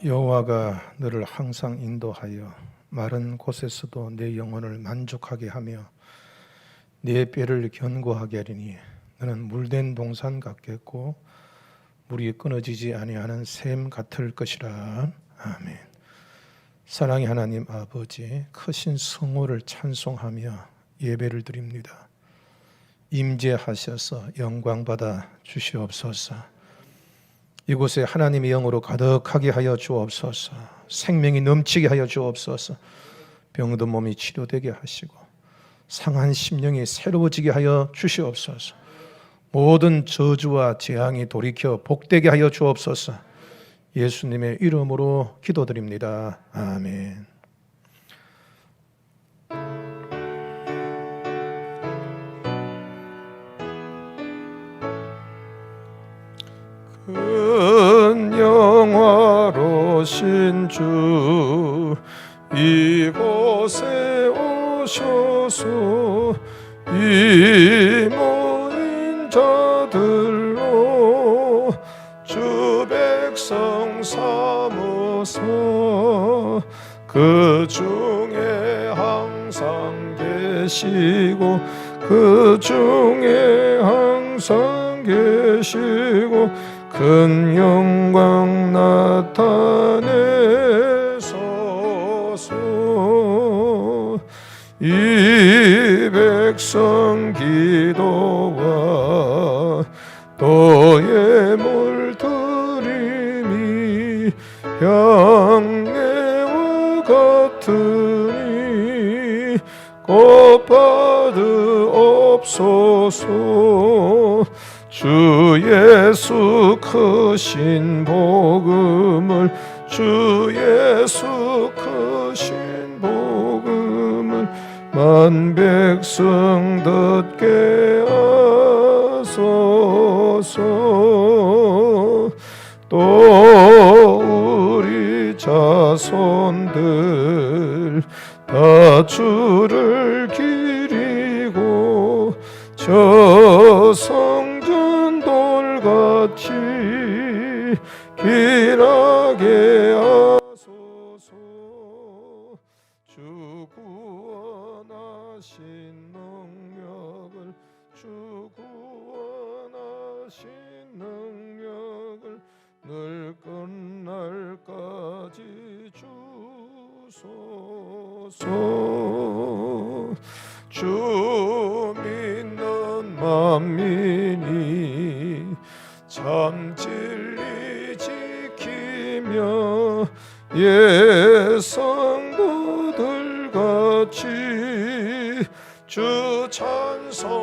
여호와가 너를 항상 인도하여 마른 곳에서도 내 영혼을 만족하게 하며 내 뼈를 견고하게 하리니 너는 물된 동산 같겠고 물이 끊어지지 아니하는 샘 같을 것이라. 아멘. 사랑의 하나님 아버지, 크신 성호를 찬송하며 예배를 드립니다. 임재하셔서 영광받아 주시옵소서. 이곳에 하나님의 영으로 가득하게 하여 주옵소서. 생명이 넘치게 하여 주옵소서. 병든 몸이 치료되게 하시고 상한 심령이 새로워지게 하여 주시옵소서. 모든 저주와 재앙이 돌이켜 복되게 하여 주옵소서. 예수님의 이름으로 기도드립니다. 아멘. 큰 영화로신 주 이곳에 오셔서 이 모인 자들로 주 백성 삼으소. 그 중에 항상 계시고 그 중에 항상 계시고 큰 영광 나타내소서. 이 백성 기도와 또의 물들임이 향내와 같으니 곧받으옵소서. 주 예수 크신 복음을 주 예수 크신 복음을 만 백성 듣게 하소서. 또 우리 자손들 다 주를 기리고 저 성전 돌같이 길하게 하소서. 주 구원하신 능력을 주 구원하신 능력을 늘 끝날까지 주소서. 주 믿는 만민이 참 진리 지키며 예성도들같이 주 찬송하다가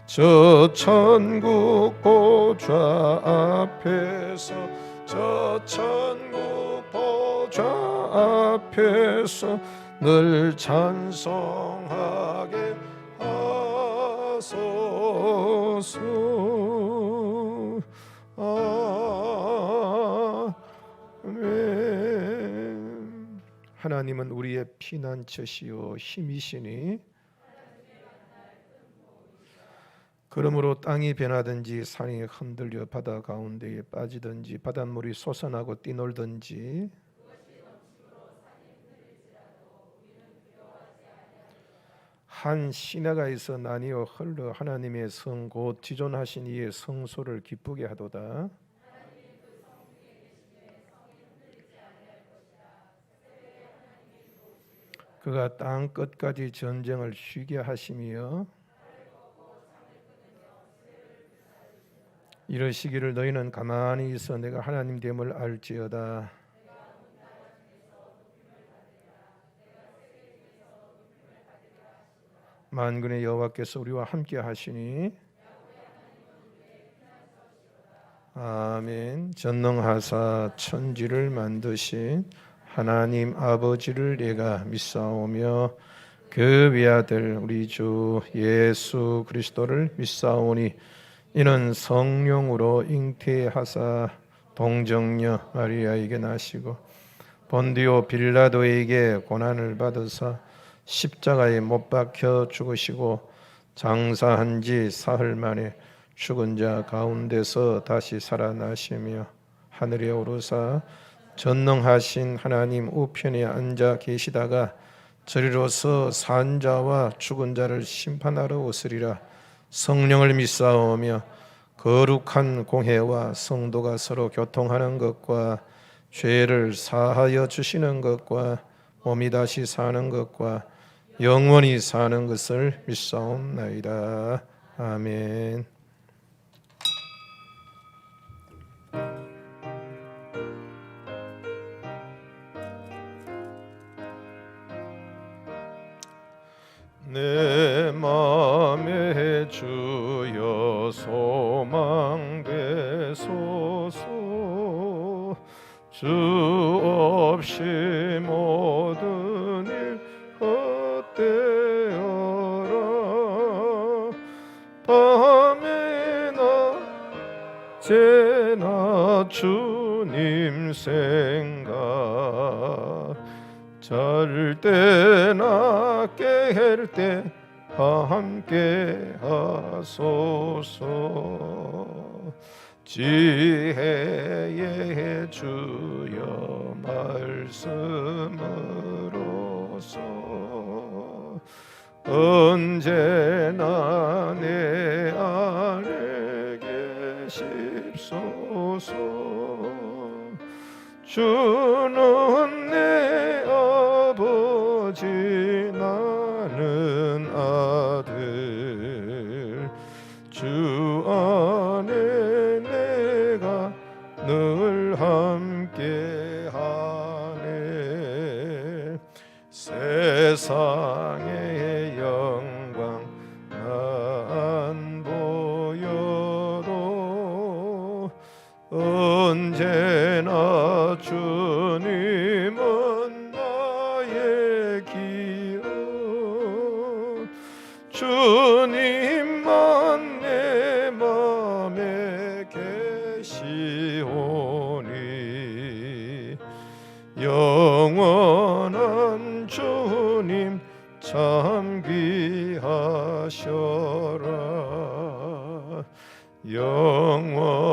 저 천국 보좌 앞에서 저 천국 보좌 앞에서 늘 찬송하게 하소서. 아멘. 하나님은 우리의 피난처시요 힘이시니 그러므로 땅이 변하든지 산이 흔들려 바다 가운데에 빠지든지 바닷물이 솟아나고 뛰놀든지 한 시내가에서 나뉘어 흘러 하나님의 성 곧 지존하신 이의 성소를 기쁘게 하도다. 그가 땅 끝까지 전쟁을 쉬게 하시며 이러시기를 너희는 가만히 있어 내가 하나님 됨을 알지어다. 만군의 여호와께서 우리와 함께 하시니 아멘. 전능하사 천지를 만드신 하나님 아버지를 내가 믿사오며 그 외아들 우리 주 예수 그리스도를 믿사오니 이는 성령으로 잉태하사 동정녀 마리아에게 나시고 본디오 빌라도에게 고난을 받으사 십자가에 못 박혀 죽으시고 장사한 지 사흘 만에 죽은 자 가운데서 다시 살아나시며 하늘에 오르사 전능하신 하나님 우편에 앉아 계시다가 저리로서 산 자와 죽은 자를 심판하러 오시리라. 성령을 믿사오며 거룩한 공회와 성도가 서로 교통하는 것과 죄를 사하여 주시는 것과 몸이 다시 사는 것과 영원히 사는 것을 믿사옵나이다. 아멘. 내 맘에 주여 소망되소서. 주 없이 모든 일 헛되어라. 밤에나 낮에나 주님 생각, 잘 때나 깰 때 함께 하소서. 지혜의 주여 말씀으로서 언제나 내 안에 계십소서. 주는 내 아버지 나는 아들, 주 안에 내가 늘 함께하네. 세상의 영광 난 보여도 언제나 주님은 나의 기억. 주님만 내 맘에 계시오니 영원한 주님 참 귀하셔라. 영원한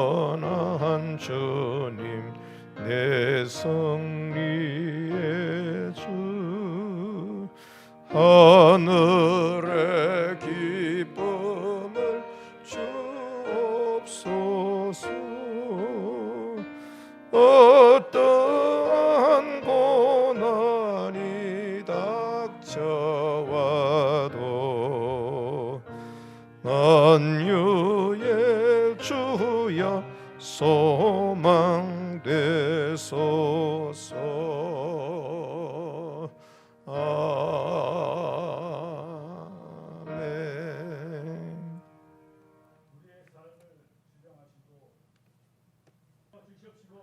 주님 내 승리의 주, 하늘의 기쁨을 주옵소서. 어떠한 고난이 닥쳐와도 만유의 주여 소망되소서. 아멘. 우리의 삶을 주장하시고 주시옵시고,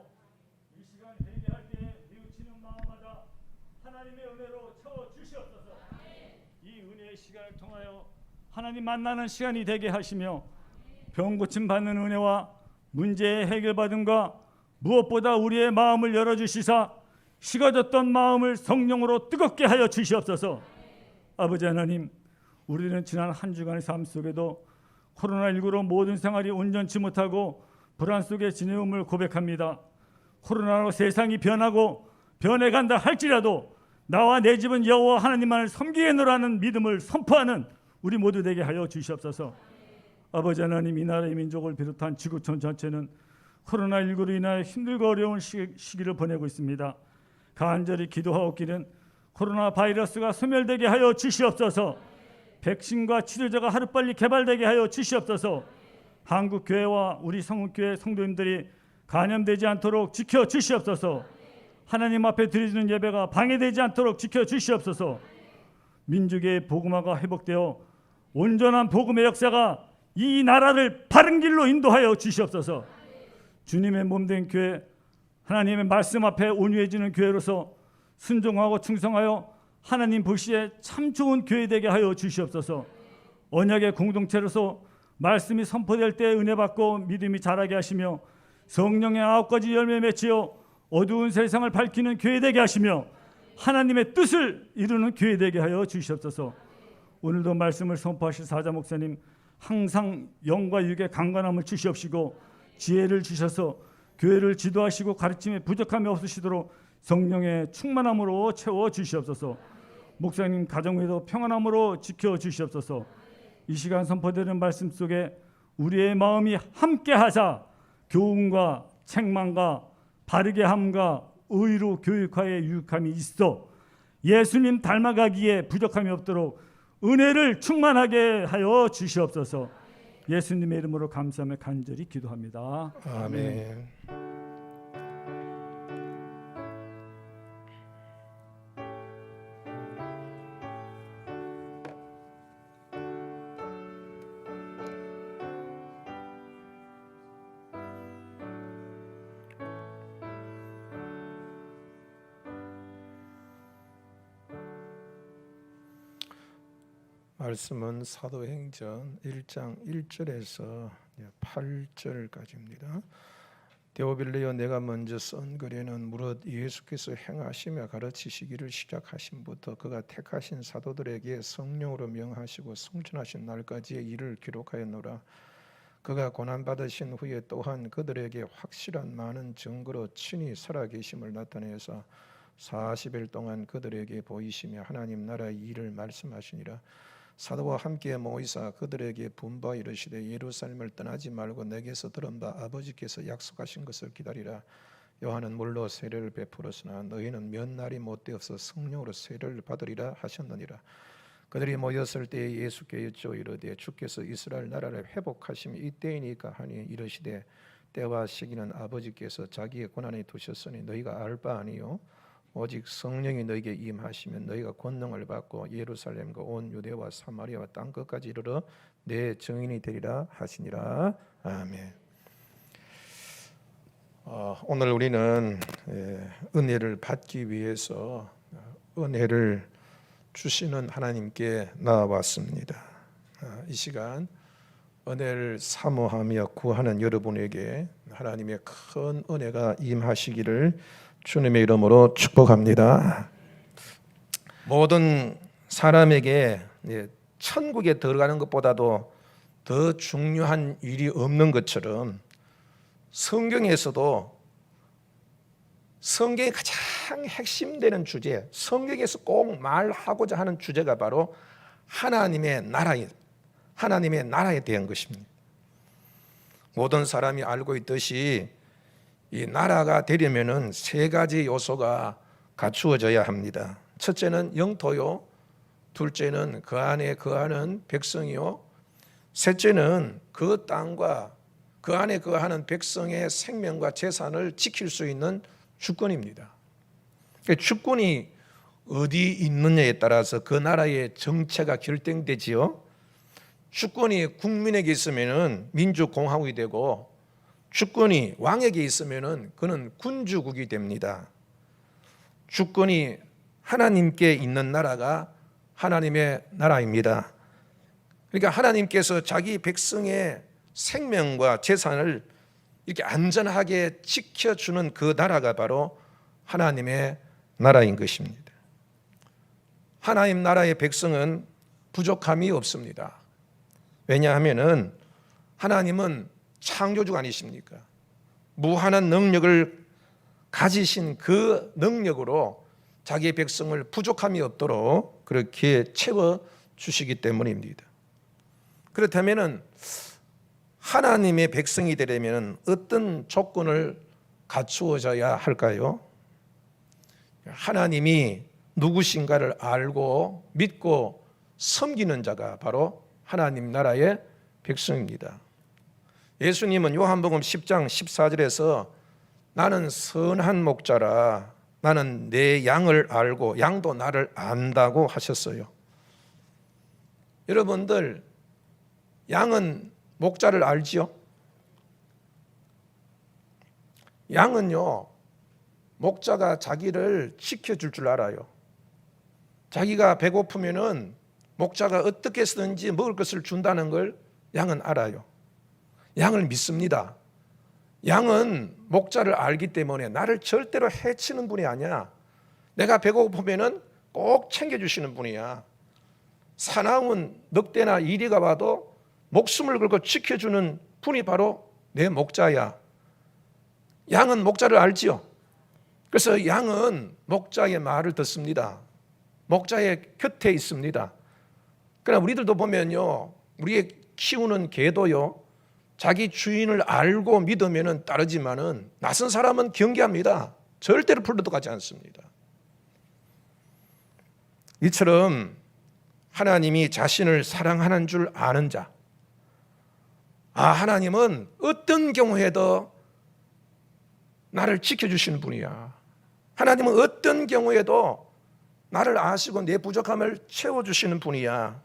이 시간 회개할 때 뉘우치는 마음마다 하나님의 은혜로 채워 주시옵소서. 이 은혜의 시간을 통하여 하나님 만나는 시간이 되게 하시며 병 고침 받는 은혜와 문제의 해결받음과 무엇보다 우리의 마음을 열어주시사 식어졌던 마음을 성령으로 뜨겁게 하여 주시옵소서. 아버지 하나님, 우리는 지난 한 주간의 삶 속에도 코로나19로 모든 생활이 온전치 못하고 불안 속에 지내음을 고백합니다. 코로나로 세상이 변하고 변해간다 할지라도 나와 내 집은 여호와 하나님만을 섬기겠노라는 믿음을 선포하는 우리 모두 되게 하여 주시옵소서. 아버지 하나님, 이 나라의 민족을 비롯한 지구촌 전체는 코로나19로 인하여 힘들고 어려운 시기를 보내고 있습니다. 간절히 기도하옵기는 코로나 바이러스가 소멸되게 하여 주시옵소서. 백신과 치료제가 하루빨리 개발되게 하여 주시옵소서. 한국교회와 우리 성북교회 성도님들이 감염되지 않도록 지켜 주시옵소서. 하나님 앞에 드리는 예배가 방해되지 않도록 지켜 주시옵소서. 민족의 복음화가 회복되어 온전한 복음의 역사가 이 나라를 바른 길로 인도하여 주시옵소서. 주님의 몸된 교회, 하나님의 말씀 앞에 온유해지는 교회로서 순종하고 충성하여 하나님 보시기에 참 좋은 교회 되게 하여 주시옵소서. 언약의 공동체로서 말씀이 선포될 때 은혜 받고 믿음이 자라게 하시며 성령의 9가지 열매 맺지어 어두운 세상을 밝히는 교회 되게 하시며 하나님의 뜻을 이루는 교회 되게 하여 주시옵소서. 오늘도 말씀을 선포하실 사자 목사님, 항상 영과 육의 강건함을 주시옵시고 지혜를 주셔서 교회를 지도하시고 가르침에 부족함이 없으시도록 성령의 충만함으로 채워 주시옵소서. 목사님 가정에도 평안함으로 지켜 주시옵소서. 이 시간 선포되는 말씀 속에 우리의 마음이 함께하자 교훈과 책망과 바르게 함과 의로 교육하에 유익함이 있어 예수님 닮아가기에 부족함이 없도록 은혜를 충만하게 하여 주시옵소서. 예수님의 이름으로 감사하며 간절히 기도합니다. 아멘. 말씀은 사도행전 1장 1절에서 8절까지입니다. 데오빌레여, 내가 먼저 쓴 글에는 무릇 예수께서 행하시며 가르치시기를 시작하심부터 그가 택하신 사도들에게 성령으로 명하시고 성천하신 날까지의 일을 기록하였노라. 그가 고난받으신 후에 또한 그들에게 확실한 많은 증거로 친히 살아계심을 나타내서 40일 동안 그들에게 보이시며 하나님 나라의 일을 말씀하시니라. 사도와 함께 모이사 그들에게 분바 이르시되 예루살렘을 떠나지 말고 내게서 들은 바 아버지께서 약속하신 것을 기다리라. 요한은 물로 세례를 베풀었으나 너희는 몇 날이 못되어서 성령으로 세례를 받으리라 하셨느니라. 그들이 모였을 때에 예수께 여쭈어 이르되 주께서 이스라엘 나라를 회복하심이 이때이니까 하니 이르시되 때와 시기는 아버지께서 자기의 권한에 두셨으니 너희가 알 바 아니요 오직 성령이 너희에게 임하시면 너희가 권능을 받고 예루살렘과 온 유대와 사마리아와 땅 끝까지 이르러 내 증인이 되리라 하시니라. 아멘. 오늘 우리는 은혜를 받기 위해서 은혜를 주시는 하나님께 나와왔습니다. 이 시간 은혜를 사모하며 구하는 여러분에게 하나님의 큰 은혜가 임하시기를 주님의 이름으로 축복합니다. 모든 사람에게 천국에 들어가는 것보다도 더 중요한 일이 없는 것처럼 성경에서도 성경의 가장 핵심되는 주제, 성경에서 꼭 말하고자 하는 주제가 바로 하나님의 나라에 대한 것입니다. 모든 사람이 알고 있듯이 이 나라가 되려면은 세 가지 요소가 갖추어져야 합니다. 첫째는 영토요, 둘째는 그 안에 거하는 백성이요, 셋째는 그 땅과 그 안에 거하는 백성의 생명과 재산을 지킬 수 있는 주권입니다. 주권이 어디 있느냐에 따라서 그 나라의 정체가 결정되지요. 주권이 국민에게 있으면은 민주공화국이 되고 주권이 왕에게 있으면은 그는 군주국이 됩니다. 주권이 하나님께 있는 나라가 하나님의 나라입니다. 그러니까 하나님께서 자기 백성의 생명과 재산을 이렇게 안전하게 지켜주는 그 나라가 바로 하나님의 나라인 것입니다. 하나님 나라의 백성은 부족함이 없습니다. 왜냐하면은 하나님은 창조주가 아니십니까? 무한한 능력을 가지신 그 능력으로 자기의 백성을 부족함이 없도록 그렇게 채워주시기 때문입니다. 그렇다면 하나님의 백성이 되려면 어떤 조건을 갖추어져야 할까요? 하나님이 누구신가를 알고 믿고 섬기는 자가 바로 하나님 나라의 백성입니다. 예수님은 요한복음 10장 14절에서 나는 선한 목자라, 나는 내 양을 알고 양도 나를 안다고 하셨어요. 여러분들, 양은 목자를 알지요? 양은요, 목자가 자기를 지켜줄 줄 알아요. 자기가 배고프면은 목자가 어떻게 해서든지 먹을 것을 준다는 걸 양은 알아요. 양을 믿습니다. 양은 목자를 알기 때문에 나를 절대로 해치는 분이 아니야. 내가 배고프면은 꼭 챙겨주시는 분이야. 사나운 늑대나 이리가 와도 목숨을 걸고 지켜주는 분이 바로 내 목자야. 양은 목자를 알지요. 그래서 양은 목자의 말을 듣습니다. 목자의 곁에 있습니다. 그러나 우리들도 보면요, 우리의 키우는 개도요, 자기 주인을 알고 믿으면 따르지만은 낯선 사람은 경계합니다. 절대로 풀러도 가지 않습니다. 이처럼 하나님이 자신을 사랑하는 줄 아는 자, 하나님은 어떤 경우에도 나를 지켜주시는 분이야. 하나님은 어떤 경우에도 나를 아시고 내 부족함을 채워주시는 분이야.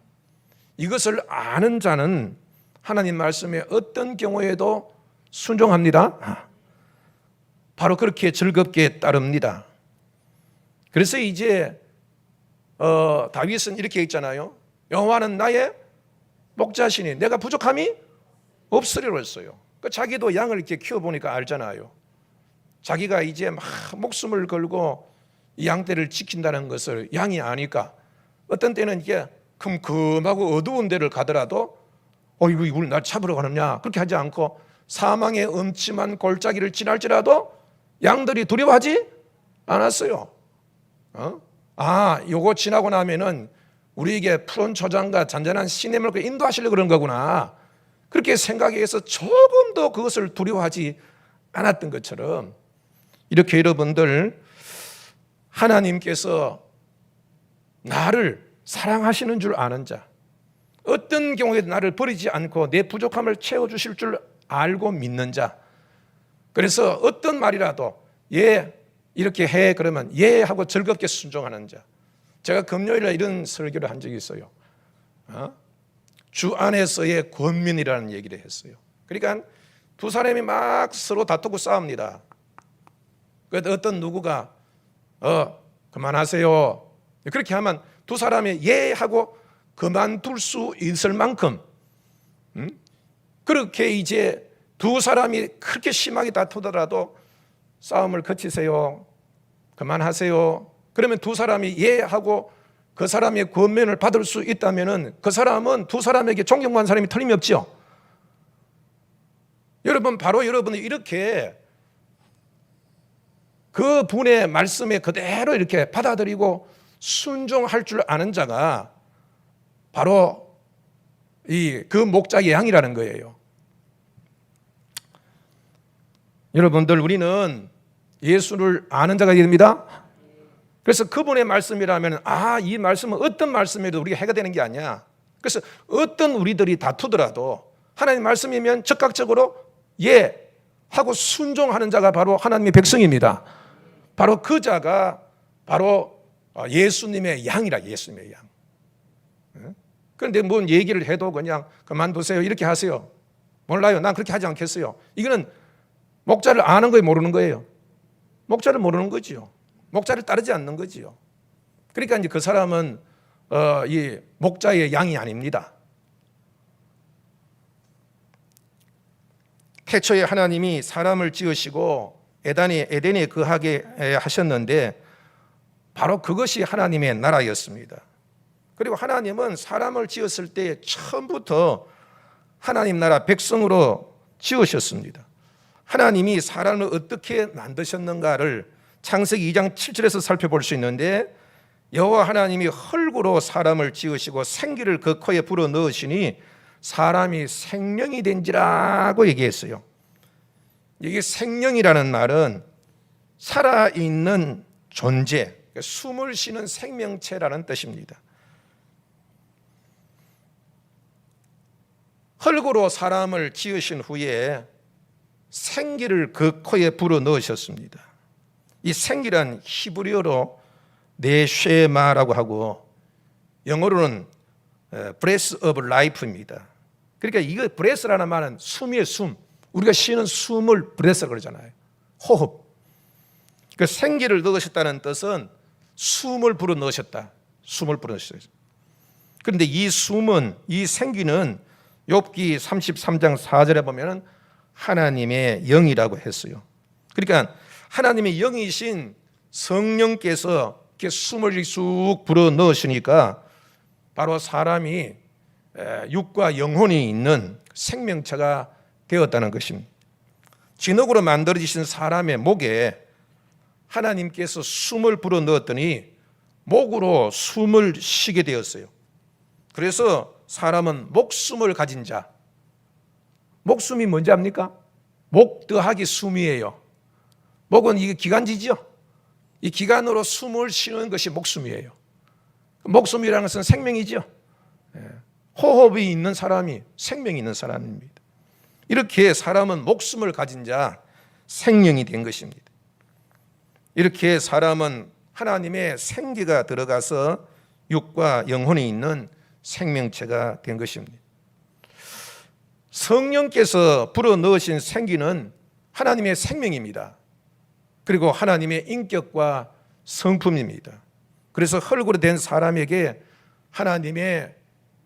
이것을 아는 자는 하나님 말씀에 어떤 경우에도 순종합니다. 바로 그렇게 즐겁게 따릅니다. 그래서 이제 다윗은 이렇게 있잖아요. 여호와는 나의 목자시니 내가 부족함이 없으리라 했어요. 자기도 양을 이렇게 키워보니까 알잖아요. 자기가 이제 막 목숨을 걸고 이 양떼를 지킨다는 것을 양이 아니까 어떤 때는 이게 컴컴하고 어두운 데를 가더라도 이걸 날 잡으러 가느냐 그렇게 하지 않고 사망의 음침한 골짜기를 지날지라도 양들이 두려워하지 않았어요. 요거 지나고 나면은 우리에게 푸른 초장과 잔잔한 시냇물을 인도하시려고 그런 거구나. 그렇게 생각해서 조금 더 그것을 두려워하지 않았던 것처럼 이렇게 여러분들 하나님께서 나를 사랑하시는 줄 아는 자, 어떤 경우에도 나를 버리지 않고 내 부족함을 채워주실 줄 알고 믿는 자, 그래서 어떤 말이라도 이렇게 해 그러면 하고 즐겁게 순종하는 자. 제가 금요일에 이런 설교를 한 적이 있어요. 주 안에서의 권면이라는 얘기를 했어요. 그러니까 두 사람이 막 서로 다투고 싸웁니다. 그래도 어떤 누구가 그만하세요. 그렇게 하면 두 사람이 하고 그만둘 수 있을 만큼 그렇게 이제 두 사람이 그렇게 심하게 다투더라도 싸움을 그치세요. 그만하세요. 그러면 두 사람이 하고 그 사람의 권면을 받을 수 있다면은 그 사람은 두 사람에게 존경받는 사람이 틀림없죠. 여러분, 바로 여러분이 이렇게 그 분의 말씀에 그대로 이렇게 받아들이고 순종할 줄 아는 자가 바로 그 목자의 양이라는 거예요. 여러분들, 우리는 예수를 아는 자가 됩니다. 그래서 그분의 말씀이라면 이 말씀은 어떤 말씀에도 우리가 해가 되는 게 아니야. 그래서 어떤 우리들이 다투더라도 하나님 말씀이면 적극적으로 하고 순종하는 자가 바로 하나님의 백성입니다. 바로 그 자가 바로 예수님의 양이라. 예수님의 양. 그런데 뭔 얘기를 해도 그냥 그만두세요 이렇게 하세요. 몰라요. 난 그렇게 하지 않겠어요. 이거는 목자를 아는 거예요, 모르는 거예요? 목자를 모르는 거지요. 목자를 따르지 않는 거지요. 그러니까 이제 그 사람은 이 목자의 양이 아닙니다. 태초에 하나님이 사람을 지으시고 에덴에 거하게 하셨는데 바로 그것이 하나님의 나라였습니다. 그리고 하나님은 사람을 지었을 때 처음부터 하나님 나라 백성으로 지으셨습니다. 하나님이 사람을 어떻게 만드셨는가를 창세기 2장 7절에서 살펴볼 수 있는데 여호와 하나님이 흙으로 사람을 지으시고 생기를 그 코에 불어 넣으시니 사람이 생명이 된지라고 얘기했어요. 이게 생명이라는 말은 살아있는 존재, 숨을 쉬는 생명체라는 뜻입니다. 흙으로 사람을 지으신 후에 생기를 그 코에 불어 넣으셨습니다. 이 생기란 히브리어로 네쉐마라고 하고 영어로는 breath of life입니다. 그러니까 이거 breath라는 말은 숨이에요, 숨. 우리가 쉬는 숨을 breath라고 그러잖아요. 호흡. 그 생기를 넣으셨다는 뜻은 숨을 불어 넣으셨다. 숨을 불어 넣으셨어요. 그런데 이 숨은, 이 생기는 욥기 33장 4절에 보면은 하나님의 영이라고 했어요. 그러니까 하나님의 영이신 성령께서 이렇게 숨을 쑥 불어 넣으시니까 바로 사람이 육과 영혼이 있는 생명체가 되었다는 것입니다. 진흙으로 만들어지신 사람의 목에 하나님께서 숨을 불어 넣었더니 목으로 숨을 쉬게 되었어요. 그래서 사람은 목숨을 가진 자. 목숨이 뭔지 압니까? 목 더하기 숨이에요. 목은 이게 기관지죠. 이 기관으로 숨을 쉬는 것이 목숨이에요. 목숨이라는 것은 생명이죠. 호흡이 있는 사람이 생명이 있는 사람입니다. 이렇게 사람은 목숨을 가진 자, 생명이 된 것입니다. 이렇게 사람은 하나님의 생기가 들어가서 육과 영혼이 있는 생명체가 된 것입니다. 성령께서 불어넣으신 생기는 하나님의 생명입니다. 그리고 하나님의 인격과 성품입니다. 그래서 흙으로 된 사람에게 하나님의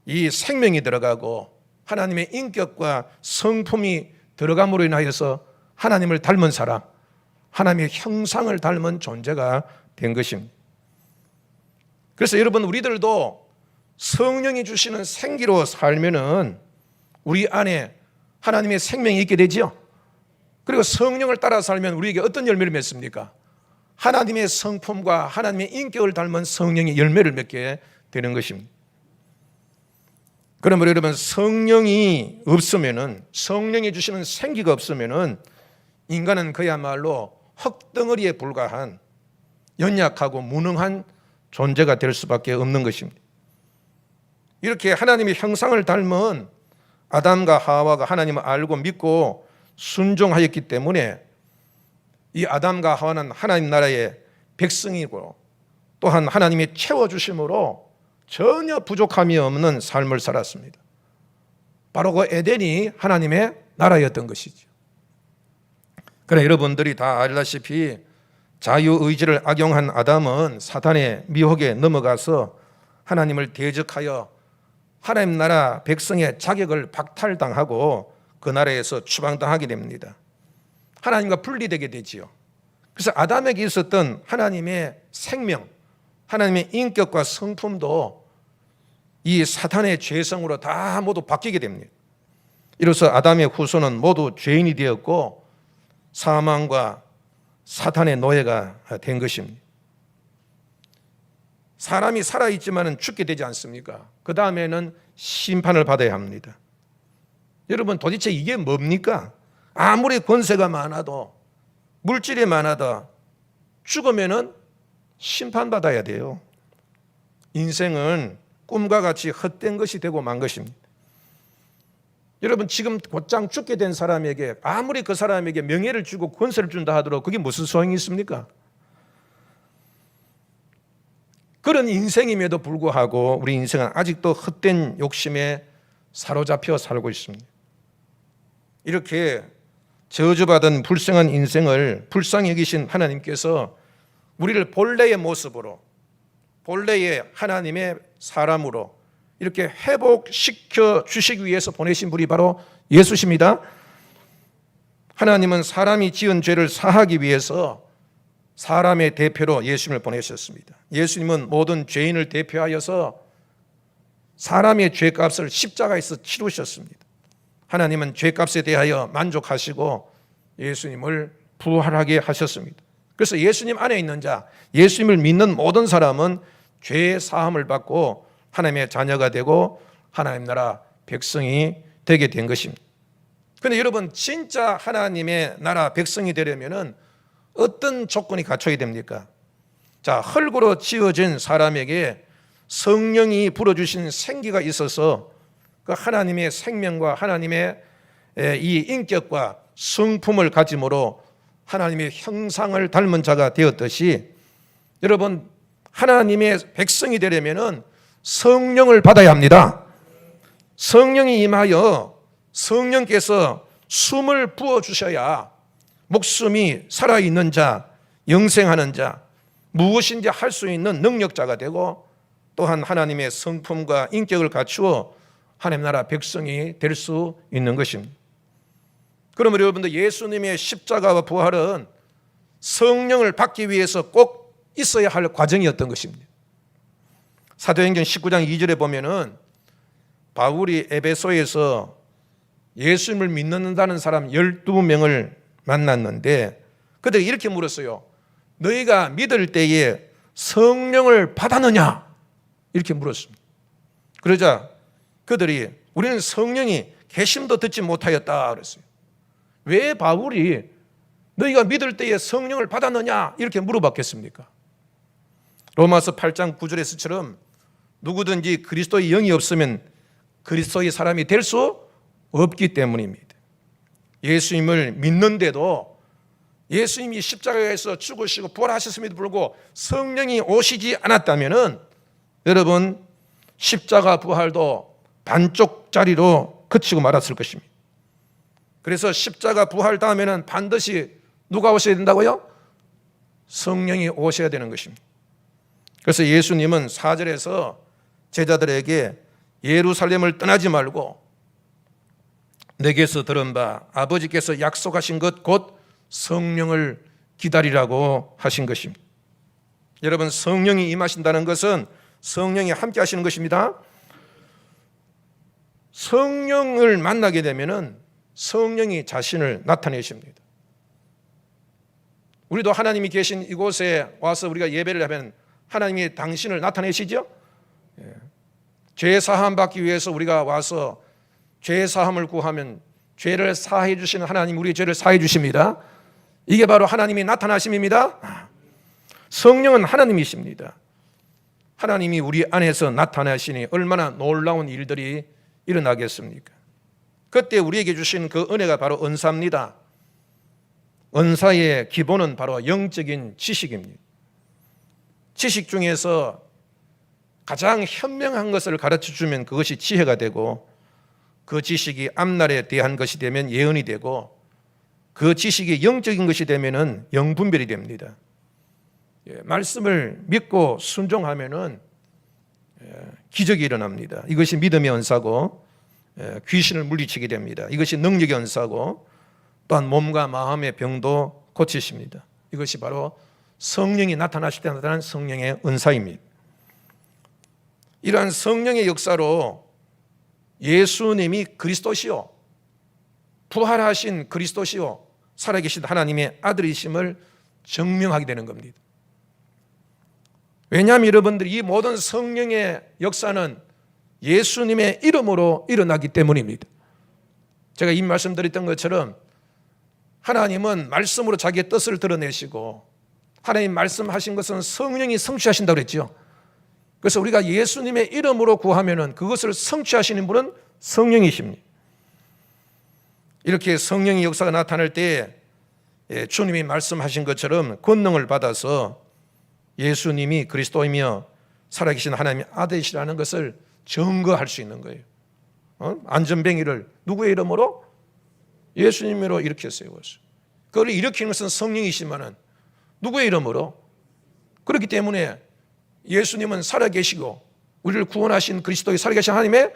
이 생명이 들어가고 하나님의 인격과 성품이 들어감으로 인하여서 하나님을 닮은 사람, 하나님의 형상을 닮은 존재가 된 것입니다. 그래서 여러분, 우리들도 성령이 주시는 생기로 살면은 우리 안에 하나님의 생명이 있게 되죠. 그리고 성령을 따라 살면 우리에게 어떤 열매를 맺습니까? 하나님의 성품과 하나님의 인격을 닮은 성령의 열매를 맺게 되는 것입니다. 그러므로 여러분, 성령이 없으면은, 성령이 주시는 생기가 없으면은 인간은 그야말로 흙덩어리에 불과한 연약하고 무능한 존재가 될 수밖에 없는 것입니다. 이렇게 하나님의 형상을 닮은 아담과 하와가 하나님을 알고 믿고 순종하였기 때문에 이 아담과 하와는 하나님 나라의 백성이고 또한 하나님의 채워주심으로 전혀 부족함이 없는 삶을 살았습니다. 바로 그 에덴이 하나님의 나라였던 것이죠. 그러나 여러분들이 다 알다시피 자유의지를 악용한 아담은 사탄의 미혹에 넘어가서 하나님을 대적하여 하나님 나라 백성의 자격을 박탈당하고 그 나라에서 추방당하게 됩니다. 하나님과 분리되게 되지요. 그래서 아담에게 있었던 하나님의 생명, 하나님의 인격과 성품도 이 사탄의 죄성으로 다 모두 바뀌게 됩니다. 이로써 아담의 후손은 모두 죄인이 되었고 사망과 사탄의 노예가 된 것입니다. 사람이 살아있지만 죽게 되지 않습니까? 그 다음에는 심판을 받아야 합니다. 여러분, 도대체 이게 뭡니까? 아무리 권세가 많아도, 물질이 많아도 죽으면은 심판받아야 돼요. 인생은 꿈과 같이 헛된 것이 되고 만 것입니다. 여러분, 지금 곧장 죽게 된 사람에게 아무리 그 사람에게 명예를 주고 권세를 준다 하더라도 그게 무슨 소용이 있습니까? 그런 인생임에도 불구하고 우리 인생은 아직도 헛된 욕심에 사로잡혀 살고 있습니다. 이렇게 저주받은 불쌍한 인생을 불쌍히 여기신 하나님께서 우리를 본래의 모습으로, 본래의 하나님의 사람으로 이렇게 회복시켜 주시기 위해서 보내신 분이 바로 예수십니다. 하나님은 사람이 지은 죄를 사하기 위해서 사람의 대표로 예수님을 보내셨습니다. 예수님은 모든 죄인을 대표하여서 사람의 죄값을 십자가에서 치르셨습니다. 하나님은 죄값에 대하여 만족하시고 예수님을 부활하게 하셨습니다. 그래서 예수님 안에 있는 자, 예수님을 믿는 모든 사람은 죄 사함을 받고 하나님의 자녀가 되고 하나님 나라 백성이 되게 된 것입니다. 그런데 여러분, 진짜 하나님의 나라 백성이 되려면은 어떤 조건이 갖춰야 됩니까? 자, 흙으로 지어진 사람에게 성령이 불어주신 생기가 있어서 그 하나님의 생명과 하나님의 이 인격과 성품을 가짐으로 하나님의 형상을 닮은 자가 되었듯이 여러분, 하나님의 백성이 되려면은 성령을 받아야 합니다. 성령이 임하여 성령께서 숨을 부어주셔야 목숨이 살아있는 자, 영생하는 자, 무엇인지 할 수 있는 능력자가 되고 또한 하나님의 성품과 인격을 갖추어 하나님 나라 백성이 될 수 있는 것입니다. 그러면 여러분들, 예수님의 십자가와 부활은 성령을 받기 위해서 꼭 있어야 할 과정이었던 것입니다. 사도행전 19장 2절에 보면은 바울이 에베소에서 예수님을 믿는다는 사람 12명을 만났는데 그들이 이렇게 물었어요. 너희가 믿을 때에 성령을 받았느냐? 이렇게 물었습니다. 그러자 그들이 우리는 성령이 계심도 듣지 못하였다 그랬어요. 왜 바울이 너희가 믿을 때에 성령을 받았느냐 이렇게 물어봤겠습니까? 로마서 8장 9절에서처럼 누구든지 그리스도의 영이 없으면 그리스도의 사람이 될 수 없기 때문입니다. 예수님을 믿는데도 예수님이 십자가에서 죽으시고 부활하셨음에도 불구하고 성령이 오시지 않았다면 여러분 십자가 부활도 반쪽짜리로 그치고 말았을 것입니다. 그래서 십자가 부활 다음에는 반드시 누가 오셔야 된다고요? 성령이 오셔야 되는 것입니다. 그래서 예수님은 4절에서 제자들에게 예루살렘을 떠나지 말고 내게서 들은 바 아버지께서 약속하신 것 곧 성령을 기다리라고 하신 것입니다. 여러분 성령이 임하신다는 것은 성령이 함께 하시는 것입니다. 성령을 만나게 되면은 성령이 자신을 나타내십니다. 우리도 하나님이 계신 이곳에 와서 우리가 예배를 하면 하나님이 당신을 나타내시죠? 죄 사함 받기 위해서 우리가 와서 죄 사함을 구하면 죄를 사해 주시는 하나님 우리의 죄를 사해 주십니다. 이게 바로 하나님이 나타나심입니다. 성령은 하나님이십니다. 하나님이 우리 안에서 나타나시니 얼마나 놀라운 일들이 일어나겠습니까? 그때 우리에게 주신 그 은혜가 바로 은사입니다. 은사의 기본은 바로 영적인 지식입니다. 지식 중에서 가장 현명한 것을 가르쳐 주면 그것이 지혜가 되고 그 지식이 앞날에 대한 것이 되면 예언이 되고 그 지식이 영적인 것이 되면은 영분별이 됩니다. 말씀을 믿고 순종하면은 기적이 일어납니다. 이것이 믿음의 은사고 귀신을 물리치게 됩니다. 이것이 능력의 은사고 또한 몸과 마음의 병도 고치십니다. 이것이 바로 성령이 나타나실 때 나타나는 성령의 은사입니다. 이러한 성령의 역사로 예수님이 그리스도시요 부활하신 그리스도시요 살아계신 하나님의 아들이심을 증명하게 되는 겁니다. 왜냐하면 여러분들이 이 모든 성령의 역사는 예수님의 이름으로 일어나기 때문입니다. 제가 이 말씀드렸던 것처럼 하나님은 말씀으로 자기의 뜻을 드러내시고 하나님 말씀하신 것은 성령이 성취하신다고 그랬죠. 그래서 우리가 예수님의 이름으로 구하면은 그것을 성취하시는 분은 성령이십니다. 이렇게 성령의 역사가 나타날 때 주님이 말씀하신 것처럼 권능을 받아서 예수님이 그리스도이며 살아계신 하나님의 아들이시라는 것을 증거할 수 있는 거예요. 안전뱅이를 누구의 이름으로? 예수님으로 일으켜 세웠어요. 그걸 일으키는 것은 성령이시지만은 누구의 이름으로? 그렇기 때문에 예수님은 살아계시고 우리를 구원하신 그리스도의 살아계신 하나님의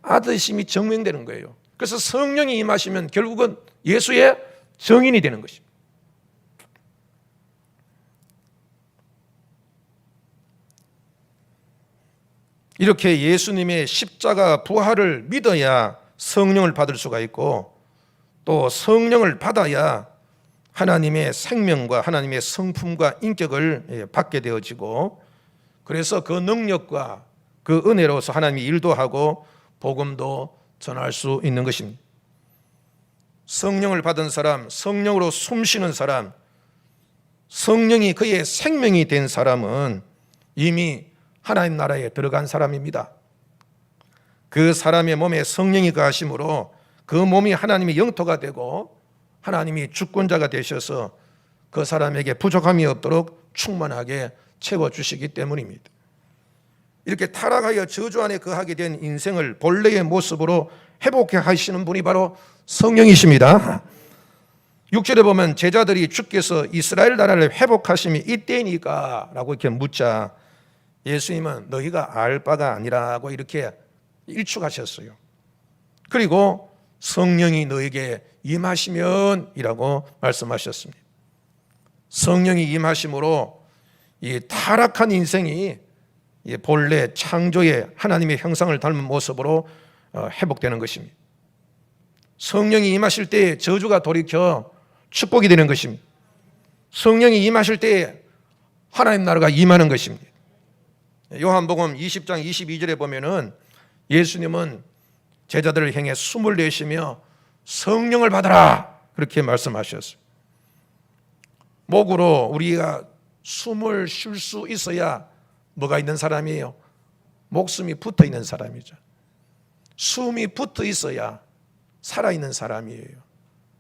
아들이심이 증명되는 거예요. 그래서 성령이 임하시면 결국은 예수의 증인이 되는 것입니다. 이렇게 예수님의 십자가 부활을 믿어야 성령을 받을 수가 있고 또 성령을 받아야 하나님의 생명과 하나님의 성품과 인격을 받게 되어지고 그래서 그 능력과 그 은혜로서 하나님이 일도 하고 복음도 전할 수 있는 것입니다. 성령을 받은 사람, 성령으로 숨쉬는 사람, 성령이 그의 생명이 된 사람은 이미 하나님 나라에 들어간 사람입니다. 그 사람의 몸에 성령이 거하심으로 그 몸이 하나님의 영토가 되고 하나님이 주권자가 되셔서 그 사람에게 부족함이 없도록 충만하게 채워주시기 때문입니다. 이렇게 타락하여 저주 안에 거하게 된 인생을 본래의 모습으로 회복해 하시는 분이 바로 성령이십니다. 6절에 보면 제자들이 주께서 이스라엘 나라를 회복하심이 이때이니까 라고 이렇게 묻자 예수님은 너희가 알 바가 아니라고 이렇게 일축하셨어요. 그리고 성령이 너에게 임하시면 이라고 말씀하셨습니다. 성령이 임하심으로 이 타락한 인생이 본래 창조의 하나님의 형상을 닮은 모습으로 회복되는 것입니다. 성령이 임하실 때 저주가 돌이켜 축복이 되는 것입니다. 성령이 임하실 때 하나님 나라가 임하는 것입니다. 요한복음 20장 22절에 보면은 예수님은 제자들을 향해 숨을 내쉬며 성령을 받아라 그렇게 말씀하셨어요. 목으로 우리가 숨을 쉴 수 있어야 뭐가 있는 사람이에요? 목숨이 붙어 있는 사람이죠. 숨이 붙어 있어야 살아있는 사람이에요.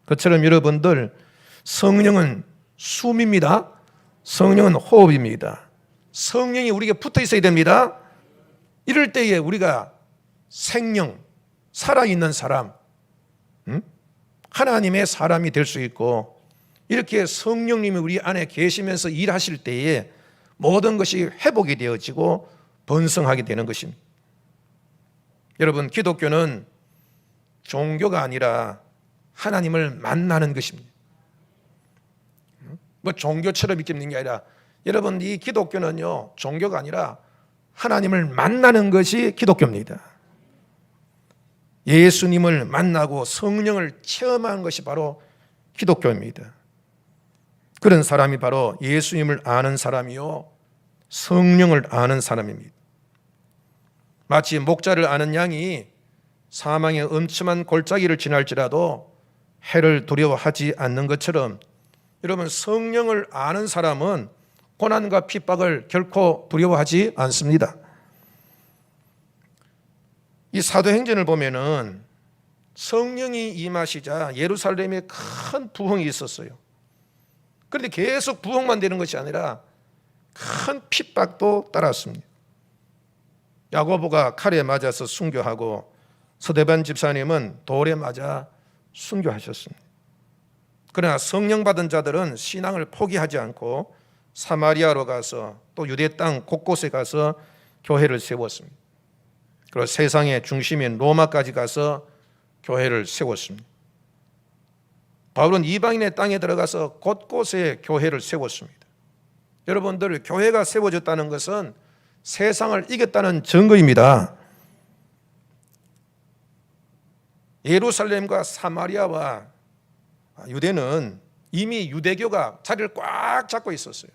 그처럼 여러분들 성령은 숨입니다. 성령은 호흡입니다. 성령이 우리에게 붙어 있어야 됩니다. 이럴 때에 우리가 생명, 살아있는 사람, 하나님의 사람이 될 수 있고, 이렇게 성령님이 우리 안에 계시면서 일하실 때에 모든 것이 회복이 되어지고 번성하게 되는 것입니다. 여러분, 기독교는 종교가 아니라 하나님을 만나는 것입니다. 뭐 종교처럼 믿는 게 아니라, 여러분, 이 기독교는요 종교가 아니라 하나님을 만나는 것이 기독교입니다. 예수님을 만나고 성령을 체험한 것이 바로 기독교입니다. 그런 사람이 바로 예수님을 아는 사람이요 성령을 아는 사람입니다. 마치 목자를 아는 양이 사망의 엄침한 골짜기를 지날지라도 해를 두려워하지 않는 것처럼, 여러분, 성령을 아는 사람은 고난과 핍박을 결코 두려워하지 않습니다. 이 사도행전을 보면은 성령이 임하시자 예루살렘에 큰 부흥이 있었어요. 그런데 계속 부흥만 되는 것이 아니라 큰 핍박도 따랐습니다. 야고보가 칼에 맞아서 순교하고 서대반 집사님은 돌에 맞아 순교하셨습니다. 그러나 성령 받은 자들은 신앙을 포기하지 않고 사마리아로 가서 또 유대 땅 곳곳에 가서 교회를 세웠습니다. 그리고 세상의 중심인 로마까지 가서 교회를 세웠습니다. 바울은 이방인의 땅에 들어가서 곳곳에 교회를 세웠습니다. 여러분들, 교회가 세워졌다는 것은 세상을 이겼다는 증거입니다. 예루살렘과 사마리아와 유대는 이미 유대교가 자리를 꽉 잡고 있었어요.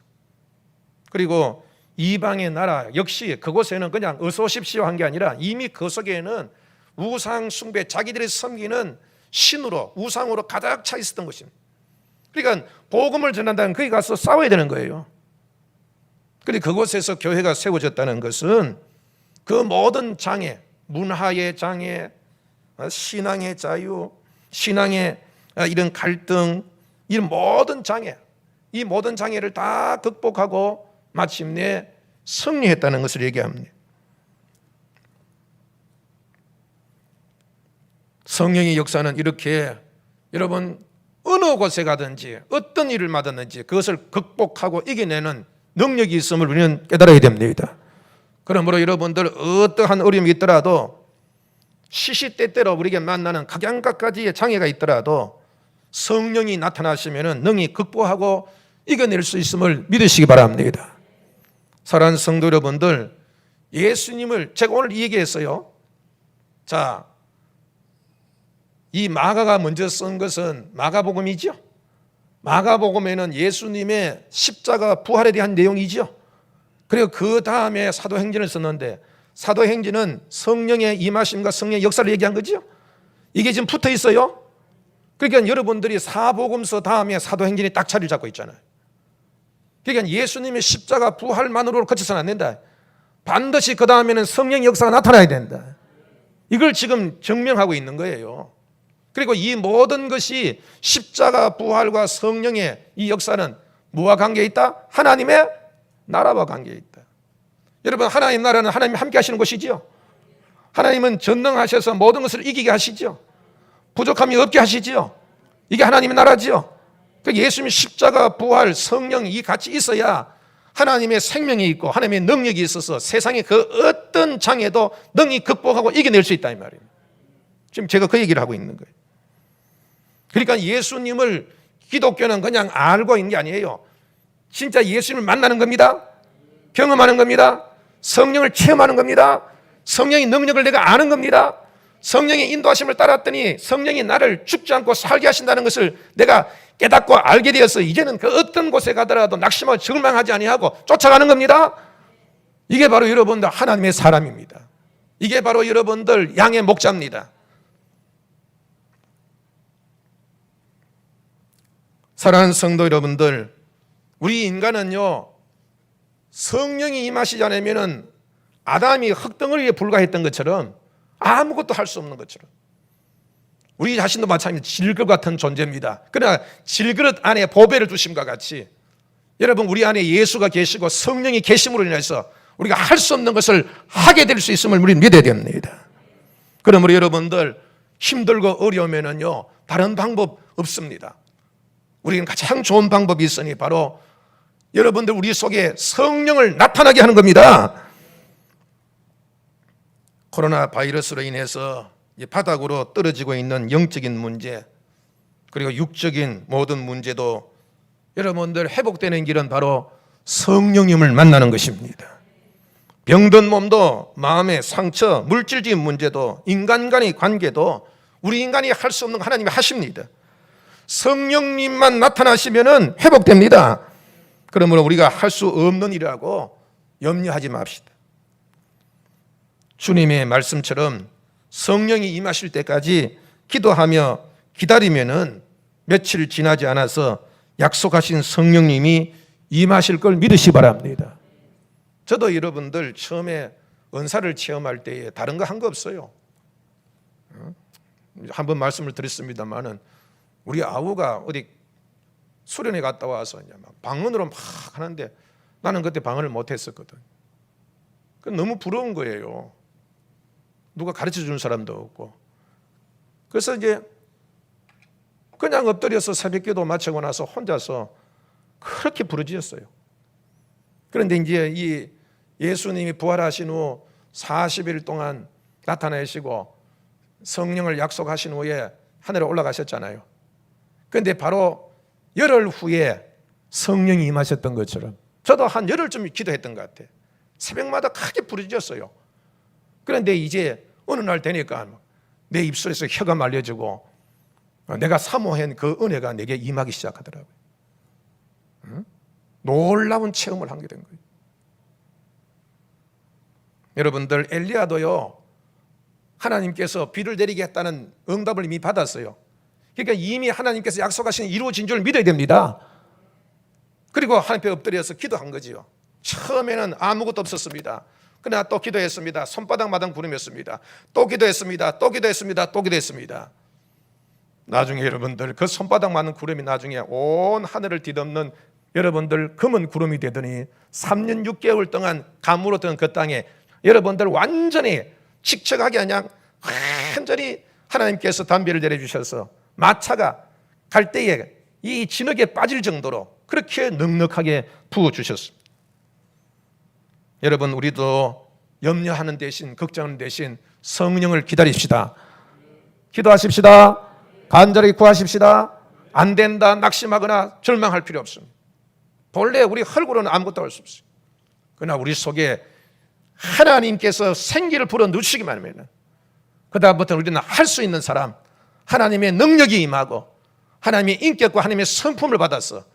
그리고 이방의 나라 역시 그곳에는 그냥 어서 오십시오 한 게 아니라 이미 그 속에는 우상 숭배, 자기들이 섬기는 신으로, 우상으로 가득 차 있었던 것입니다. 그러니까 복음을 전한다면 거기 가서 싸워야 되는 거예요. 그런데 그곳에서 교회가 세워졌다는 것은 그 모든 장애, 문화의 장애, 신앙의 자유, 신앙의 이런 갈등, 이런 모든 장애, 이 모든 장애를 다 극복하고 마침내 승리했다는 것을 얘기합니다. 성령의 역사는 이렇게, 여러분, 어느 곳에 가든지 어떤 일을 맡았는지 그것을 극복하고 이겨내는 능력이 있음을 우리는 깨달아야 됩니다. 그러므로 여러분들, 어떠한 어려움이 있더라도, 시시때때로 우리에게 만나는 각양각가지의 장애가 있더라도 성령이 나타나시면 능히 극복하고 이겨낼 수 있음을 믿으시기 바랍니다. 사랑하는 성도 여러분들, 예수님을 제가 오늘 얘기했어요. 자, 이 마가가 먼저 쓴 것은 마가복음이죠. 마가복음에는 예수님의 십자가 부활에 대한 내용이죠. 그리고 그 다음에 사도행전을 썼는데, 사도행전은 성령의 임하심과 성령의 역사를 얘기한 거죠. 이게 지금 붙어 있어요. 그러니까 여러분들이 사복음서 다음에 사도행전이 딱 자리를 잡고 있잖아요. 그러니까 예수님의 십자가 부활만으로 거쳐서는 안 된다. 반드시 그 다음에는 성령의 역사가 나타나야 된다. 이걸 지금 증명하고 있는 거예요. 그리고 이 모든 것이 십자가 부활과 성령의 이 역사는 무와 관계에 있다? 하나님의 나라와 관계에 있다. 여러분, 하나님 나라는 하나님이 함께 하시는 것이지요. 하나님은 전능하셔서 모든 것을 이기게 하시죠. 부족함이 없게 하시지요. 이게 하나님의 나라지요. 예수님의 십자가 부활 성령이 이 같이 있어야 하나님의 생명이 있고 하나님의 능력이 있어서 세상의 그 어떤 장애도 능히 극복하고 이겨낼 수 있다 이 말이에요. 지금 제가 그 얘기를 하고 있는 거예요. 그러니까 예수님을 기독교는 그냥 알고 있는 게 아니에요. 진짜 예수님을 만나는 겁니다. 경험하는 겁니다. 성령을 체험하는 겁니다. 성령의 능력을 내가 아는 겁니다. 성령의 인도하심을 따랐더니 성령이 나를 죽지 않고 살게 하신다는 것을 내가 깨닫고 알게 되어서 이제는 그 어떤 곳에 가더라도 낙심하고 절망하지 아니하고 쫓아가는 겁니다. 이게 바로 여러분들 하나님의 사람입니다. 이게 바로 여러분들 양의 목자입니다. 사랑하는 성도 여러분들, 우리 인간은요, 성령이 임하시지 않으면 아담이 흙덩어리에 불과했던 것처럼 아무것도 할 수 없는 것처럼 우리 자신도 마찬가지로 질그릇 같은 존재입니다. 그러나 질그릇 안에 보배를 두심과 같이 여러분, 우리 안에 예수가 계시고 성령이 계심으로 인해서 우리가 할 수 없는 것을 하게 될 수 있음을 우리는 믿어야 됩니다. 그러므로 여러분들 힘들고 어려우면은요, 다른 방법 없습니다. 우리는 가장 좋은 방법이 있으니 바로 여러분들 우리 속에 성령을 나타나게 하는 겁니다. 코로나 바이러스로 인해서 바닥으로 떨어지고 있는 영적인 문제, 그리고 육적인 모든 문제도 여러분들 회복되는 길은 바로 성령님을 만나는 것입니다. 병든 몸도, 마음의 상처, 물질적인 문제도, 인간 간의 관계도 우리 인간이 할 수 없는 거 하나님이 하십니다. 성령님만 나타나시면 회복됩니다. 그러므로 우리가 할 수 없는 일이라고 염려하지 맙시다. 주님의 말씀처럼 성령이 임하실 때까지 기도하며 기다리면은 며칠 지나지 않아서 약속하신 성령님이 임하실 걸 믿으시 바랍니다. 저도 여러분들 처음에 은사를 체험할 때에 다른 거 한 거 없어요. 한번 말씀을 드렸습니다만은 우리 아우가 어디 수련회 갔다 와서 방언으로 막 하는데 나는 그때 방언을 못 했었거든. 너무 부러운 거예요. 누가 가르쳐 주는 사람도 없고. 그래서 이제 그냥 엎드려서 새벽기도 마치고 나서 혼자서 그렇게 부르짖었어요. 그런데 이제 이 예수님이 부활하신 후 40일 동안 나타나시고 성령을 약속하신 후에 하늘에 올라가셨잖아요. 그런데 바로 열흘 후에 성령이 임하셨던 것처럼 저도 한 열흘쯤 기도했던 것 같아요. 새벽마다 크게 부르짖었어요. 그런데 이제 어느 날 되니까 내 입술에서 혀가 말려지고 내가 사모한 그 은혜가 내게 임하기 시작하더라고요. 놀라운 체험을 하게 된 거예요. 여러분들, 엘리야도요, 하나님께서 비를 내리게 했다는 응답을 이미 받았어요. 그러니까 이미 하나님께서 약속하신 이루어진 줄 믿어야 됩니다. 그리고 하나님 앞에 엎드려서 기도한 거지요. 처음에는 아무것도 없었습니다. 그러나 또 기도했습니다. 손바닥마당 구름이었습니다. 또 기도했습니다. 또 기도했습니다. 또 기도했습니다. 나중에 여러분들 그 손바닥만한 구름이 나중에 온 하늘을 뒤덮는 여러분들 검은 구름이 되더니 3년 6개월 동안 가물었던 그 땅에 여러분들 완전히 칙칙하게 그냥 완전히 하나님께서 담비를 내려주셔서 마차가 갈 때에 이 진흙에 빠질 정도로 그렇게 넉넉하게 부어주셨습니다. 여러분, 우리도 염려하는 대신, 걱정하는 대신 성령을 기다립시다. 기도하십시다. 간절히 구하십시다. 안 된다 낙심하거나 절망할 필요 없습니다. 본래 우리 혈구로는 아무것도 할 수 없어요. 그러나 우리 속에 하나님께서 생기를 불어넣으시기만 하면 그다음부터는 우리는 할 수 있는 사람, 하나님의 능력이 임하고 하나님의 인격과 하나님의 성품을 받아서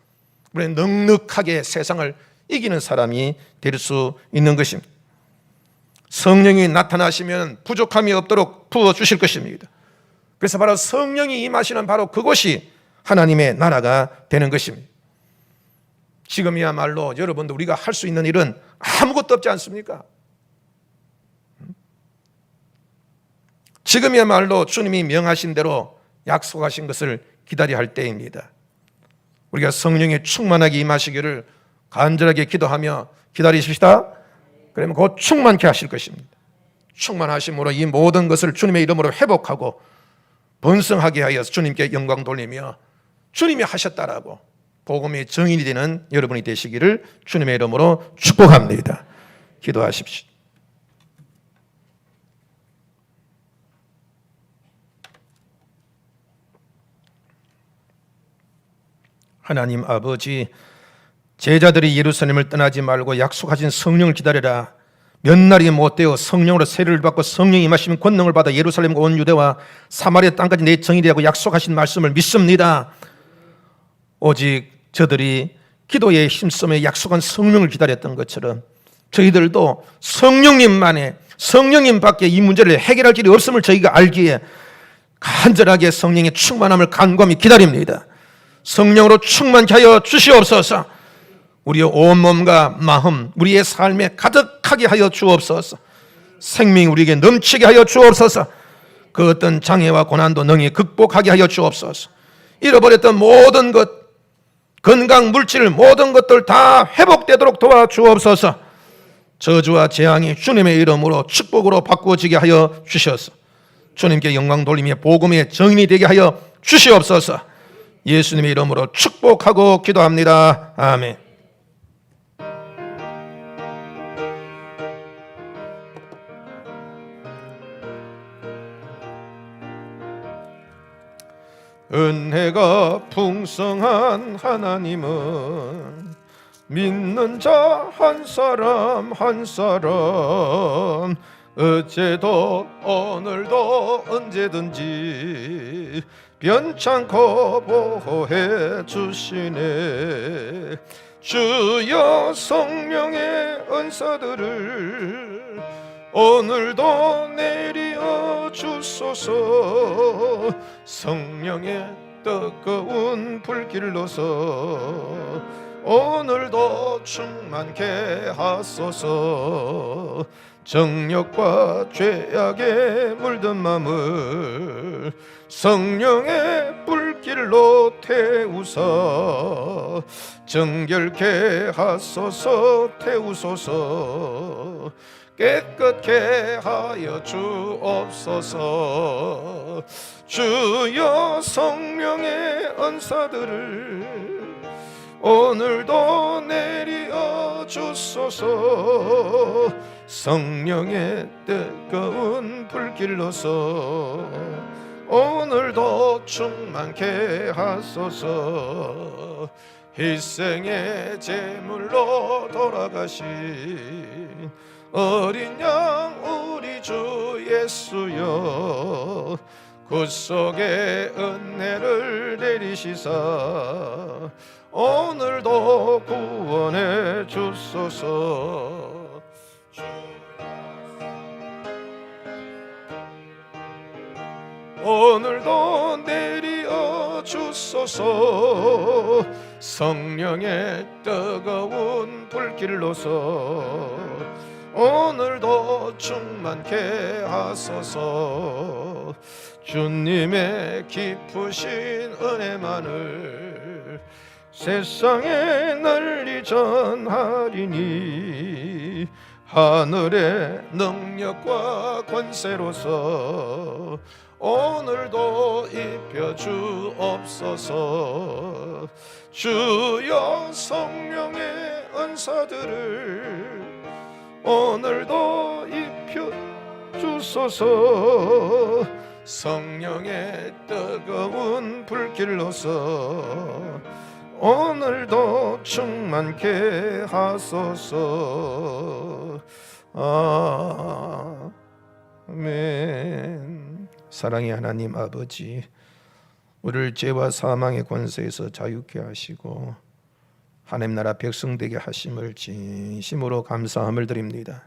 우리는 넉넉하게 세상을 이기는 사람이 될 수 있는 것입니다. 성령이 나타나시면 부족함이 없도록 부어주실 것입니다. 그래서 바로 성령이 임하시는 바로 그곳이 하나님의 나라가 되는 것입니다. 지금이야말로 여러분들 우리가 할 수 있는 일은 아무것도 없지 않습니까? 지금이야말로 주님이 명하신 대로 약속하신 것을 기다려야 할 때입니다. 우리가 성령의 충만하게 임하시기를 간절하게 기도하며 기다리십시다. 그러면 곧 충만케 하실 것입니다. 충만하심으로 이 모든 것을 주님의 이름으로 회복하고 번성하게 하여서 주님께 영광 돌리며 주님이 하셨다라고 복음의 증인이 되는 여러분이 되시기를 주님의 이름으로 축복합니다. 기도하십시오. 하나님 아버지, 제자들이 예루살렘을 떠나지 말고 약속하신 성령을 기다려라. 몇 날이 못되어 성령으로 세례를 받고 성령이 임하시면 권능을 받아 예루살렘과 온 유대와 사마리아 땅까지 내 정의되고 약속하신 말씀을 믿습니다. 오직 저들이 기도에 힘쓰며 약속한 성령을 기다렸던 것처럼 저희들도 성령님만의, 성령님 밖에 이 문제를 해결할 길이 없음을 저희가 알기에 간절하게 성령의 충만함을 간구하며 기다립니다. 성령으로 충만케 하여 주시옵소서. 우리의 온몸과 마음, 우리의 삶에 가득하게 하여 주옵소서. 생명이 우리에게 넘치게 하여 주옵소서. 그 어떤 장애와 고난도 능히 극복하게 하여 주옵소서. 잃어버렸던 모든 것, 건강, 물질, 모든 것들 다 회복되도록 도와주옵소서. 저주와 재앙이 주님의 이름으로 축복으로 바꾸어지게 하여 주셔서 주님께 영광 돌리며 복음의 정인이 되게 하여 주시옵소서. 예수님의 이름으로 축복하고 기도합니다. 아멘. 은혜가 풍성한 하나님은 믿는 자 한 사람 한 사람 어제도 오늘도 언제든지 변찮고 보호해 주시네. 주여 성령의 은사들을 오늘도 내리어 주소서. 성령의 뜨거운 불길로서 오늘도 충만케 하소서. 정욕과 죄악에 물든 마음을 성령의 불길로 태우사 정결케 하소서. 태우소서. 깨끗게 하여 주옵소서. 주여 성령의 은사들을 오늘도 내리어 주소서. 성령의 뜨거운 불길로서 오늘도 충만케 하소서. 희생의 제물로 돌아가신 어린 양 우리 주 예수여 구속의 은혜를 내리시사 오늘도 구원해 주소서. 오늘도 내리어 주소서. 성령의 뜨거운 불길로서 오늘도 충만케 하소서. 주님의 깊으신 은혜만을 세상에 널리 전하리니 하늘의 능력과 권세로서 오늘도 입혀 주옵소서. 주여 성령의 은사들을 오늘도 입혀 주소서. 성령의 뜨거운 불길로서 오늘도 충만케 하소서. 아멘. 사랑의 하나님 아버지, 우리를 죄와 사망의 권세에서 자유케 하시고 하나님 나라 백성 되게 하심을 진심으로 감사함을 드립니다.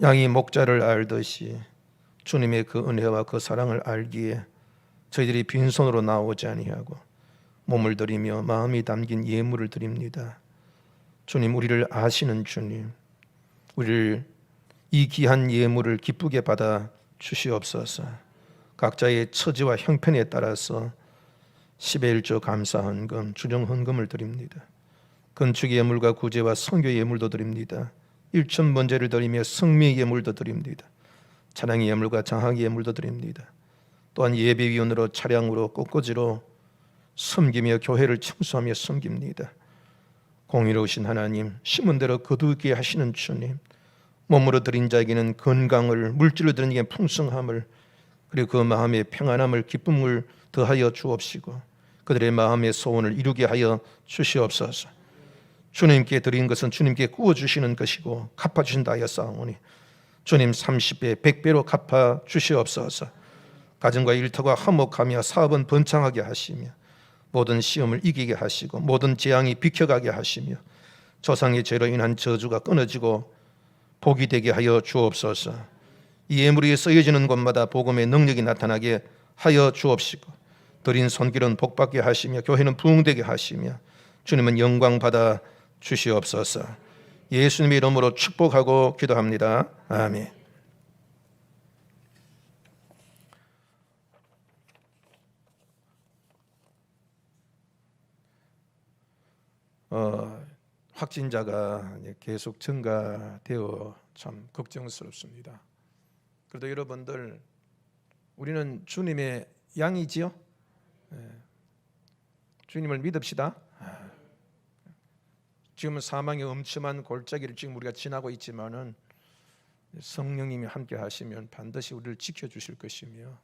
양이 목자를 알듯이 주님의 그 은혜와 그 사랑을 알기에 저희들이 빈손으로 나오지 아니하고 몸을 드리며 마음이 담긴 예물을 드립니다. 주님, 우리를 아시는 주님, 우리를 이 귀한 예물을 기쁘게 받아 주시옵소서. 각자의 처지와 형편에 따라서 10의 1조 감사 헌금, 주정 헌금을 드립니다. 건축 예물과 구제와 선교 예물도 드립니다. 일천 번제를 드리며 성미 예물도 드립니다. 찬양의 예물과 장학 예물도 드립니다. 또한 예배위원으로 차량으로 꽃꽂이로 섬기며 교회를 청소하며 섬깁니다. 공의로우신 하나님, 심은 대로 거두게 하시는 주님, 몸으로 드린 자에게는 건강을, 물질로 드린 자에게는 풍성함을, 그리고 그 마음의 평안함을, 기쁨을 더하여 주옵시고 그들의 마음의 소원을 이루게 하여 주시옵소서. 주님께 드린 것은 주님께 구워주시는 것이고 갚아주신다 하여 싸우니 주님 30배 100배로 갚아 주시옵소서. 가정과 일터가 화목하며 사업은 번창하게 하시며 모든 시험을 이기게 하시고 모든 재앙이 비켜가게 하시며 조상의 죄로 인한 저주가 끊어지고 복이 되게 하여 주옵소서. 이 예물이 쓰여지는 곳마다 복음의 능력이 나타나게 하여 주옵시고 드린 손길은 복받게 하시며 교회는 부흥되게 하시며 주님은 영광 받아 주시옵소서. 예수님의 이름으로 축복하고 기도합니다. 아멘. 확진자가 계속 증가되어 참 걱정스럽습니다. 그래도 여러분들 우리는 주님의 양이지요. 주님을 믿읍시다. 지금은 사망의 엄침한 골짜기를 지금 우리가 지나고 있지만은 성령님이 함께 하시면 반드시 우리를 지켜주실 것이며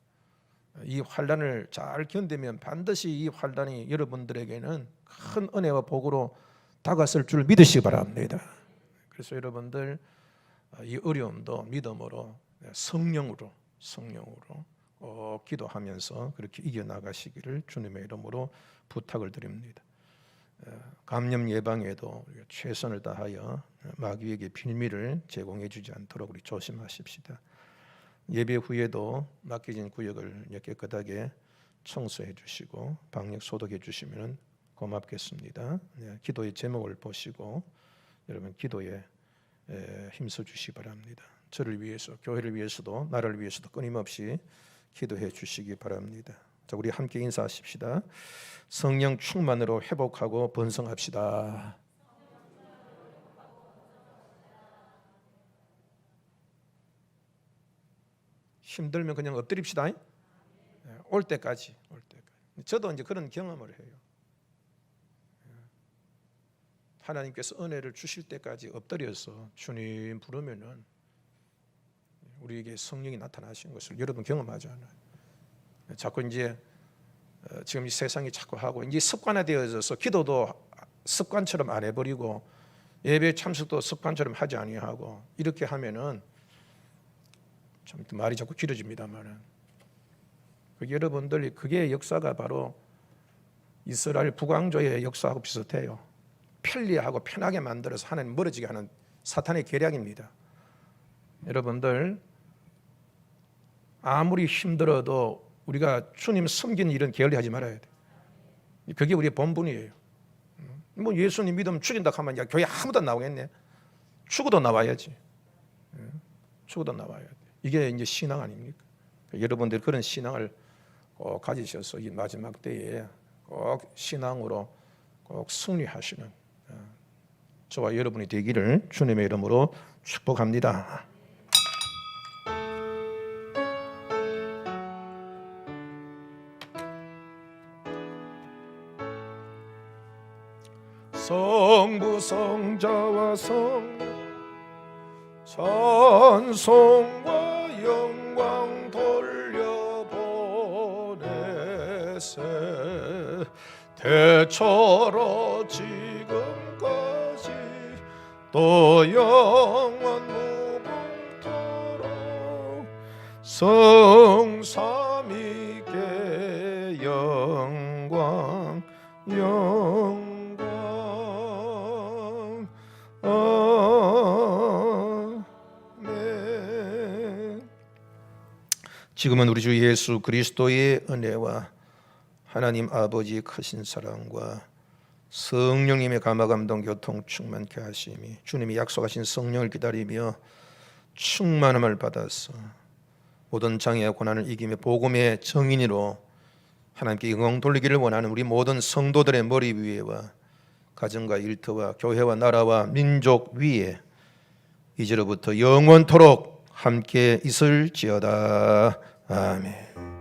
이 환난을 잘 견디면 반드시 이 환난이 여러분들에게는 큰 은혜와 복으로 다가설 줄 믿으시기 바랍니다. 그래서 여러분들 이 어려움도 믿음으로 성령으로 기도하면서 그렇게 이겨나가시기를 주님의 이름으로 부탁을 드립니다. 감염 예방에도 우리가 최선을 다하여 마귀에게 빌미를 제공해 주지 않도록 우리 조심하십시다. 예배 후에도 맡겨진 구역을 깨끗하게 청소해 주시고 방역 소독해 주시면 고맙겠습니다. 기도의 제목을 보시고 여러분 기도에 힘써 주시기 바랍니다. 저를 위해서, 교회를 위해서도, 나를 위해서도 끊임없이 기도해 주시기 바랍니다. 자, 우리 함께 인사하십시다. 성령 충만으로 회복하고 번성합시다. 힘들면 그냥 엎드립시다. 올 때까지. 저도 이제 그런 경험을 해요. 하나님께서 은혜를 주실 때까지 엎드려서 주님 부르면은 우리에게 성령이 나타나시는 것을 여러분 경험하지 않아요? 자꾸 이제 지금 이 세상이 자꾸 하고 이제 습관화되어져서 기도도 습관처럼 안 해버리고 예배 참석도 습관처럼 하지 아니하고 이렇게 하면은 좀 말이 자꾸 길어집니다만은 여러분들 그게 역사가 바로 이스라엘 북왕조의 역사하고 비슷해요. 편리하고 편하게 만들어서 하나님 멀어지게 하는 사탄의 계략입니다. 여러분들 아무리 힘들어도 우리가 주님 섬기는 일은 게을리하지 말아야 돼. 그게 우리의 본분이에요. 뭐 예수님 믿으면 죽인다 하면 야, 교회 아무도 안 나오겠네. 죽어도 나와야지. 죽어도 나와야 돼. 이게 이제 신앙 아닙니까? 여러분들 그런 신앙을 꼭 가지셔서 이 마지막 때에 꼭 신앙으로 꼭 승리하시는 저와 여러분이 되기를 주님의 이름으로 축복합니다. 성부 성자와 성령 찬송과 영광 돌려보내세 대처로 지금까지 또 영원 무궁토록 성삼위께 영광 아멘. 지금은 우리 주 예수 그리스도의 은혜와 하나님 아버지의 크신 사랑과 성령님의 감화감동 교통 충만케 하심이 주님이 약속하신 성령을 기다리며 충만함을 받아서 모든 장애와 고난을 이기며 복음의 정인으로 하나님께 영광 돌리기를 원하는 우리 모든 성도들의 머리 위에와 가정과 일터와 교회와 나라와 민족 위에 이제로부터 영원토록 함께 있을지어다. 아멘.